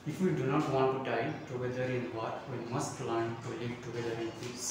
If we do not want to die together in war, we must learn to live together in peace.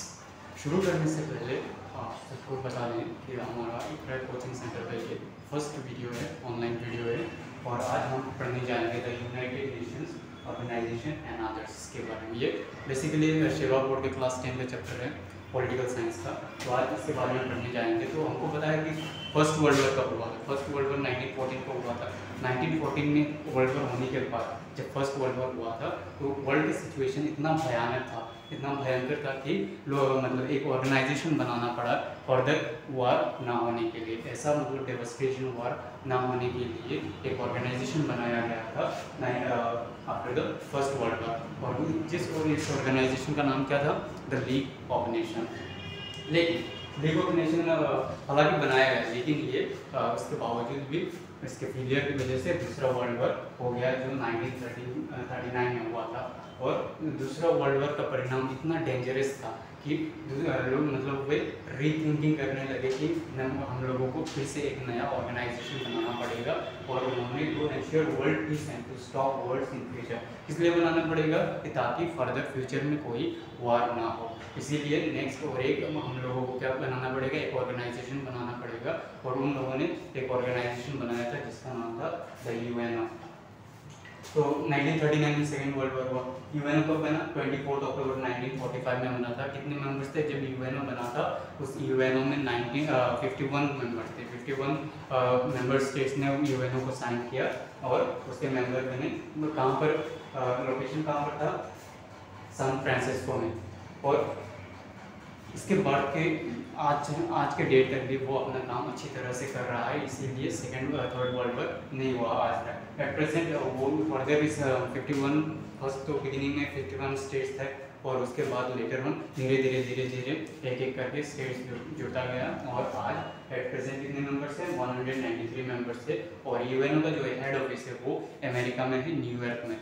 शुरू करने से पहले आप सबको बता दें कि हमारा इकरा कोचिंग सेंटर का ये फर्स्ट वीडियो है, ऑनलाइन वीडियो है और आज हम पढ़ने जाएंगे the United Nations Organisation and others के बारे में। ये बेसिकली शेवा बोर्ड के क्लास 10 का चैप्टर है पॉलिटिकल साइंस का, तो आज इसके बारे में पढ़ने जाएंगे। तो हमको पता है कि फर्स्ट वर्ल्ड वॉर कब हुआ था। फर्स्ट वर्ल्ड वॉर 1914 को हुआ था। 1914 में वर्ल्ड वॉर होने के बाद जब फर्स्ट वर्ल्ड वॉर हुआ था तो वर्ल्ड की सिचुएशन इतना भयानक था, इतना भयंकर था कि मतलब एक ऑर्गेनाइजेशन बनाना पड़ा फर्दर वॉर ना होने के लिए। ऐसा मतलब डेवस्टेशन वॉर ना होने के लिए एक ऑर्गेनाइजेशन बनाया गया था after the first world war. और इस ऑर्गेनाइजेशन का नाम क्या था? The league of nation. लेकिन लीग ऑफ नेशन हालांकि बनाया गया, लेकिन ये उसके बावजूद भी इसके फेलियर की वजह से दूसरा वर्ल्ड वॉर हो गया जो 1939 में हुआ था। और दूसरा वर्ल्ड वॉर का परिणाम इतना डेंजरस था कि लोग मतलब वे रीथिंकिंग करने लगे कि हम लोगों को फिर से एक नया ऑर्गेनाइजेशन बनाना पड़ेगा और उन्होंने to ensure world peace and to stop wars in future, इसलिए बनाना पड़ेगा कि ताकि फर्दर फ्यूचर में कोई वॉर ना हो। इसीलिए नेक्स्ट और एक हम लोगों को क्या बनाना पड़ेगा? एक ऑर्गेनाइजेशन बनाना पड़ेगा। और उन लोगों ने एक ऑर्गेनाइजेशन बनाया था जिसका नाम था द यूएनओ। तो 1939 में सेकेंड वर्ल्ड वॉर हुआ। यूएनओ कब बना? 24 अक्टूबर 1945 में बना था। कितने मेंबर्स थे जब यूएनओ बना था? उस यूएनओ में 51 मेंबर्स थे। 51 मेंबर स्टेट्स ने यूएनओ को साइन किया और उसके मेंबर बने। कहाँ पर लोकेशन कहाँ पर था? सैन फ्रांसिस्को में। और इसके बाद के आज के डेट तक भी वो अपना काम अच्छी तरह से कर रहा है, इसीलिए सेकेंड थर्ड वर्ल्ड वॉर नहीं हुआ आज तक। एट प्रेजेंट वो फर्दर इस 51 फर्स्ट तो बिगिनिंग में 51 स्टेट्स थे और उसके बाद लेटर ऑन धीरे धीरे एक एक करके स्टेट्स जुड़ता गया और आज एट प्रेजेंट कितने मेंबर्स हैं? 193 मेंबर्स थे। और यूएनओ का जो हेड ऑफिस है वो अमेरिका में है, न्यूयॉर्क में।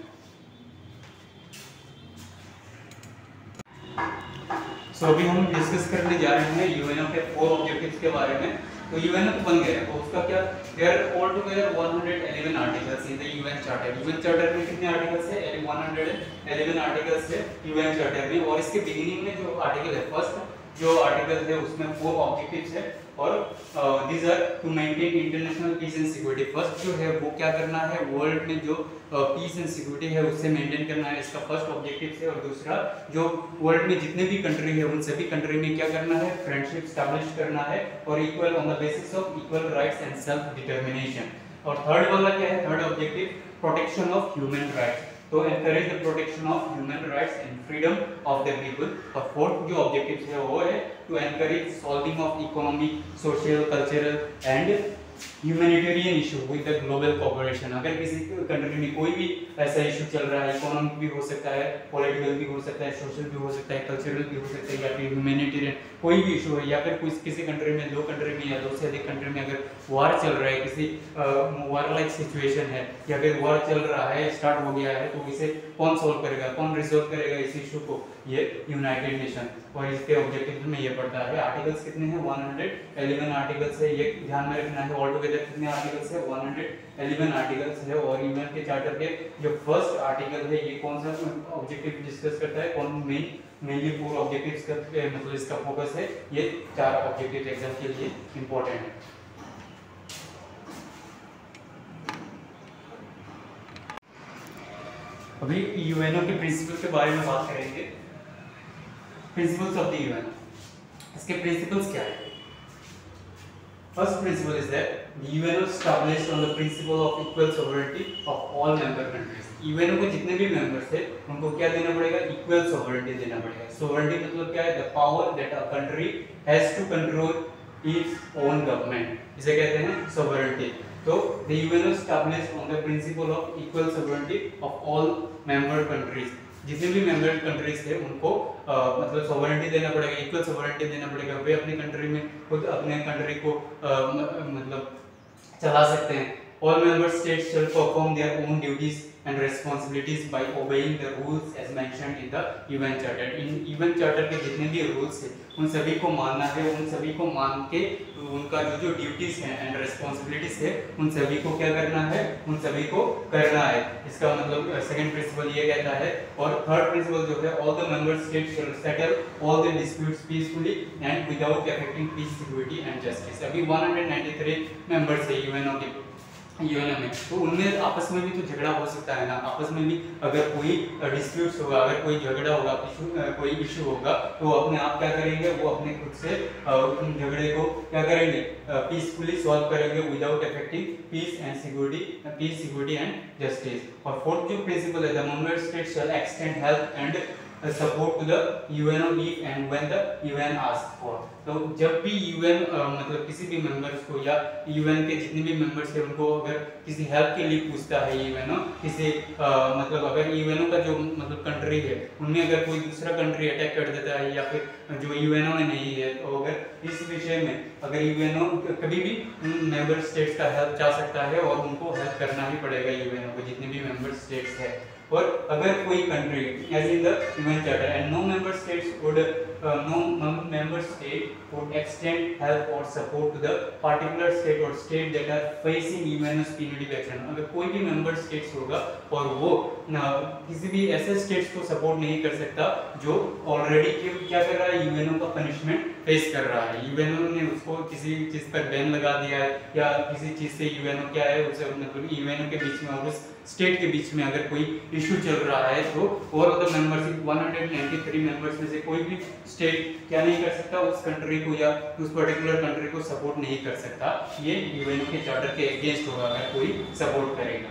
सो अभी हम डिस्कस करने जा रहे हैं यूएनओ के 4 ऑब्जेक्टिव्स के बारे में। तो यूएनओ बन गया है, उसका क्या? There all together 111 articles in the UN charter. UN charter में कितने आर्टिकल्स है? 111 आर्टिकल्स है यूएन चार्टर में। और इसके बिगिनिंग में जो आर्टिकल है, फर्स्ट जो आर्टिकल है उसमें 4 ऑब्जेक्टिव्स है और these are to maintain international peace and security. First जो है वो क्या करना है? वर्ल्ड में जो पीस एंड सिक्योरिटी है उससे मेंटेन करना है, इसका फर्स्ट ऑब्जेक्टिव है। और दूसरा जो वर्ल्ड में जितने भी कंट्री है उन सभी कंट्री में क्या करना है? फ्रेंडशिप स्टैब्लिश करना है और equal on the basis of equal rights and self determination. और थर्ड वाला क्या है? Third objective protection of human rights, तो encourage the protection of human rights and freedom of the people. और फोर्थ जो ऑब्जेक्टिव है वो है to encourage solving of economic, social, cultural and humanitarian issue with the global cooperation. अगर किसी country में कोई भी ऐसा इशू चल रहा है, इकोनॉमिक भी हो सकता है, पॉलिटिकल भी हो सकता है, सोशल भी हो सकता है, कल्चरल भी हो सकता है, या फिर ह्यूमैनिटेरियन कोई भी इशू है, या फिर किसी कंट्री में, दो कंट्री में या दो से अधिक कंट्री में अगर वॉर चल रहा है, किसी वॉर लाइक सिचुएशन है या फिर वॉर चल रहा है, स्टार्ट हो गया है, तो इसे कौन सॉल्व करेगा, कौन रिजॉल्व करेगा इस इशू को? ये यूनाइटेड नेशन। और इसके ऑब्जेक्टिव में ये पड़ता है। आर्टिकल्स कितने हैं? 111 आर्टिकल्स है, ये ध्यान में रखना है। ऑल टुगेदर कितने आर्टिकल्स है? 111 आर्टिकल्स है। और यूएन के चार्टर के जो फर्स्ट आर्टिकल है ये कौन सा ऑब्जेक्टिव डिस्कस करता है? कौन मेनली 4 ऑब्जेक्टिव्स का मतलब इसका फोकस है। ये 4 ऑब्जेक्टिव एग्जाम के लिए इंपॉर्टेंट है। अभी यूएनओ के प्रिंसिपल के बारे में बात करेंगे। प्रिंसिपल्स ऑफ द यूएन, इसके प्रिंसिपल्स क्या है? First principle is that the UNO established on the principle of equal sovereignty of all member countries. UNO के जितने भी मेंबर्स थे उनको क्या देना पड़ेगा? इक्वल सॉवरेनिटी देना पड़ेगा। सॉवरेनिटी मतलब क्या है? The power that a country has to control its own government, इसे कहते हैं सॉवरेनिटी। तो the UN established on the principle of equal sovereignty of all member countries। जितने भी मेंबर कंट्रीज थे उनको मतलब सॉवरेनिटी देना पड़ेगा, इक्वल सॉवरेनिटी देना पड़ेगा। वे अपनी कंट्री में खुद अपने कंट्री को मतलब चला सकते हैं। All member states shall perform their own duties and responsibilities by obeying the rules as mentioned in the UN Charter. In UN Charter के जितने भी rules है उन सभी को मानना है, उन सभी को मान के उनका जो ड्यूटीज हैं एंड रिस्पॉन्सिबिलिटीज है उन सभी को क्या करना है, उन सभी को करना है। इसका मतलब सेकंड प्रिंसिपल ये कहता है। और थर्ड प्रिंसिपल जो है, all the member states shall settle all the disputes peacefully and without affecting peace, security and justice. अभी 193 मेंबर्स है यूएनओ के, यूएनओ में, तो उनमें आपस में भी तो झगड़ा हो सकता है ना। आपस में भी अगर कोई डिस्प्यूट्स होगा, अगर कोई झगड़ा होगा, कोई इशू होगा, तो अपने आप क्या करेंगे, वो अपने खुद से उन झगड़े को क्या करेंगे, पीसफुली सॉल्व करेंगे without affecting peace and security and justice. और फोर्थ जो प्रिंसिपल है, the member states shall extend help and support to the UNO if and when the UN ask for. तो जब भी यूएन मतलब किसी भी मेंबर्स को या यूएन के जितने भी मेंबर्स हैं उनको अगर किसी हेल्प के लिए पूछता है यूएनओ, किसी मतलब अगर यूएनओ का जो मतलब कंट्री है उनमें अगर कोई दूसरा कंट्री अटैक कर देता है या फिर जो यूएनओ में नहीं है, तो अगर इस विषय में अगर यूएनओ कभी भी मेंबर स्टेट्स का हेल्प चाह सकता है और उनको हेल्प करना ही पड़ेगा यूएनओ को, जितने भी मेंबर स्टेट्स है। और अगर कोई country as in the UN charter and no member states would extend help or support to the particular state or state that are facing UNO's punitive action। अगर कोई भी मेंबर स्टेट्स होगा और वो किसी भी ऐसे स्टेट्स को सपोर्ट नहीं कर सकता जो ऑलरेडी क्या कर रहा है, यूएनओ का पनिशमेंट फेस कर रहा है, यूएनओ ने उसको किसी चीज पर बैन लगा दिया है या किसी चीज से यूएनओ क्या है उसे मतलब यूएनओ के बीच में और उस स्टेट के बीच में अगर कोई इशू चल रहा है, तो over all the membership 193 members में से कोई भी स्टेट क्या नहीं कर सकता, उस कंट्री को या उस पर्टिकुलर कंट्री को सपोर्ट नहीं कर सकता। ये यूएनओ के चार्टर के अगेंस्ट होगा अगर कोई सपोर्ट करेगा।